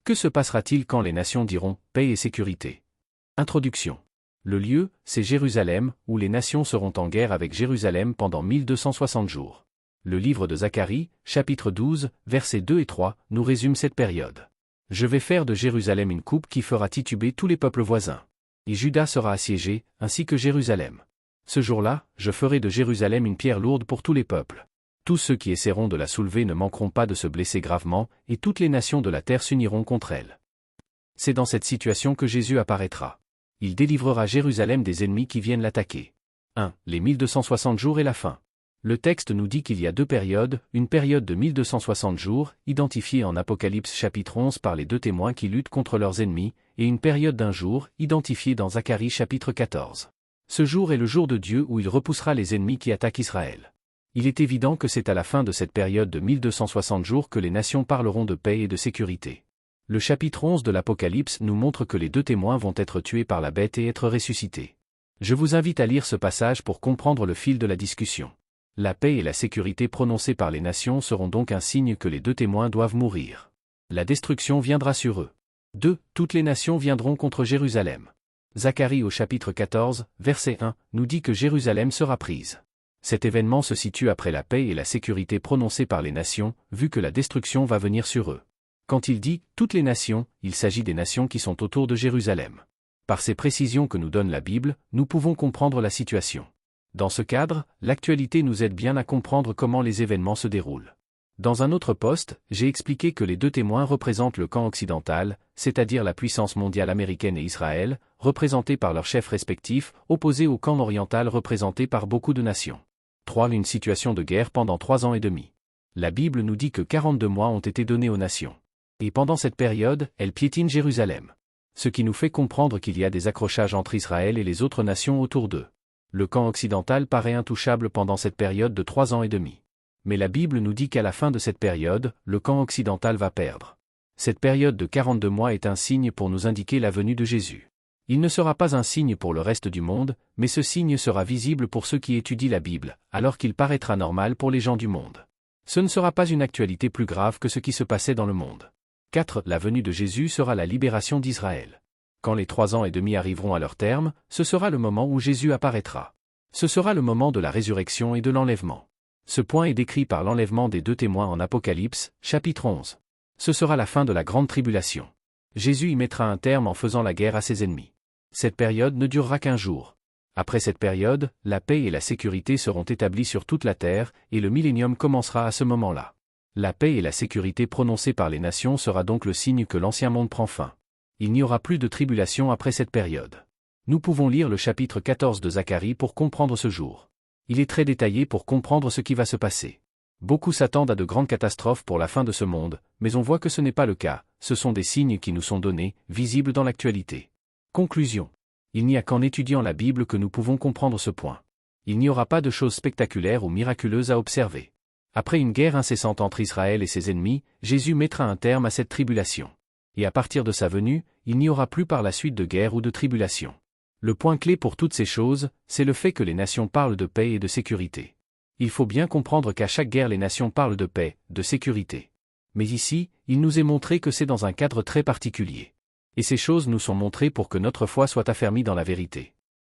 Que se passera-t-il quand les nations diront « paix et sécurité » ? Introduction. Le lieu, c'est Jérusalem, où les nations seront en guerre avec Jérusalem pendant 1260 jours. Le livre de Zacharie, chapitre 12, versets 2 et 3, nous résume cette période. « Je vais faire de Jérusalem une coupe qui fera tituber tous les peuples voisins. Et Juda sera assiégé, ainsi que Jérusalem. Ce jour-là, je ferai de Jérusalem une pierre lourde pour tous les peuples. Tous ceux qui essaieront de la soulever ne manqueront pas de se blesser gravement, et toutes les nations de la terre s'uniront contre elle. » C'est dans cette situation que Jésus apparaîtra. Il délivrera Jérusalem des ennemis qui viennent l'attaquer. 1. Les 1260 jours et la fin. Le texte nous dit qu'il y a deux périodes, une période de 1260 jours, identifiée en Apocalypse chapitre 11 par les deux témoins qui luttent contre leurs ennemis, et une période d'un jour, identifiée dans Zacharie chapitre 14. Ce jour est le jour de Dieu où il repoussera les ennemis qui attaquent Israël. Il est évident que c'est à la fin de cette période de 1260 jours que les nations parleront de paix et de sécurité. Le chapitre 11 de l'Apocalypse nous montre que les deux témoins vont être tués par la bête et être ressuscités. Je vous invite à lire ce passage pour comprendre le fil de la discussion. La paix et la sécurité prononcées par les nations seront donc un signe que les deux témoins doivent mourir. La destruction viendra sur eux. 2. Toutes les nations viendront contre Jérusalem. Zacharie au chapitre 14, verset 1, nous dit que Jérusalem sera prise. Cet événement se situe après la paix et la sécurité prononcées par les nations, vu que la destruction va venir sur eux. Quand il dit « toutes les nations », il s'agit des nations qui sont autour de Jérusalem. Par ces précisions que nous donne la Bible, nous pouvons comprendre la situation. Dans ce cadre, l'actualité nous aide bien à comprendre comment les événements se déroulent. Dans un autre poste, j'ai expliqué que les deux témoins représentent le camp occidental, c'est-à-dire la puissance mondiale américaine et Israël, représentés par leurs chefs respectifs, opposés au camp oriental représenté par beaucoup de nations. 3. Une situation de guerre pendant 3 ans et demi. La Bible nous dit que 42 mois ont été donnés aux nations. Et pendant cette période, elles piétinent Jérusalem. Ce qui nous fait comprendre qu'il y a des accrochages entre Israël et les autres nations autour d'eux. Le camp occidental paraît intouchable pendant cette période de 3 ans et demi. Mais la Bible nous dit qu'à la fin de cette période, le camp occidental va perdre. Cette période de 42 mois est un signe pour nous indiquer la venue de Jésus. Il ne sera pas un signe pour le reste du monde, mais ce signe sera visible pour ceux qui étudient la Bible, alors qu'il paraîtra normal pour les gens du monde. Ce ne sera pas une actualité plus grave que ce qui se passait dans le monde. 4. La venue de Jésus sera la libération d'Israël. Quand les 3 ans et demi arriveront à leur terme, ce sera le moment où Jésus apparaîtra. Ce sera le moment de la résurrection et de l'enlèvement. Ce point est décrit par l'enlèvement des deux témoins en Apocalypse, chapitre 11. Ce sera la fin de la grande tribulation. Jésus y mettra un terme en faisant la guerre à ses ennemis. Cette période ne durera qu'1 jour. Après cette période, la paix et la sécurité seront établies sur toute la terre, et le millénium commencera à ce moment-là. La paix et la sécurité prononcées par les nations sera donc le signe que l'ancien monde prend fin. Il n'y aura plus de tribulation après cette période. Nous pouvons lire le chapitre 14 de Zacharie pour comprendre ce jour. Il est très détaillé pour comprendre ce qui va se passer. Beaucoup s'attendent à de grandes catastrophes pour la fin de ce monde, mais on voit que ce n'est pas le cas, ce sont des signes qui nous sont donnés, visibles dans l'actualité. Conclusion. Il n'y a qu'en étudiant la Bible que nous pouvons comprendre ce point. Il n'y aura pas de choses spectaculaires ou miraculeuses à observer. Après une guerre incessante entre Israël et ses ennemis, Jésus mettra un terme à cette tribulation. Et à partir de sa venue, il n'y aura plus par la suite de guerre ou de tribulation. Le point clé pour toutes ces choses, c'est le fait que les nations parlent de paix et de sécurité. Il faut bien comprendre qu'à chaque guerre les nations parlent de paix, de sécurité. Mais ici, il nous est montré que c'est dans un cadre très particulier. Et ces choses nous sont montrées pour que notre foi soit affermie dans la vérité.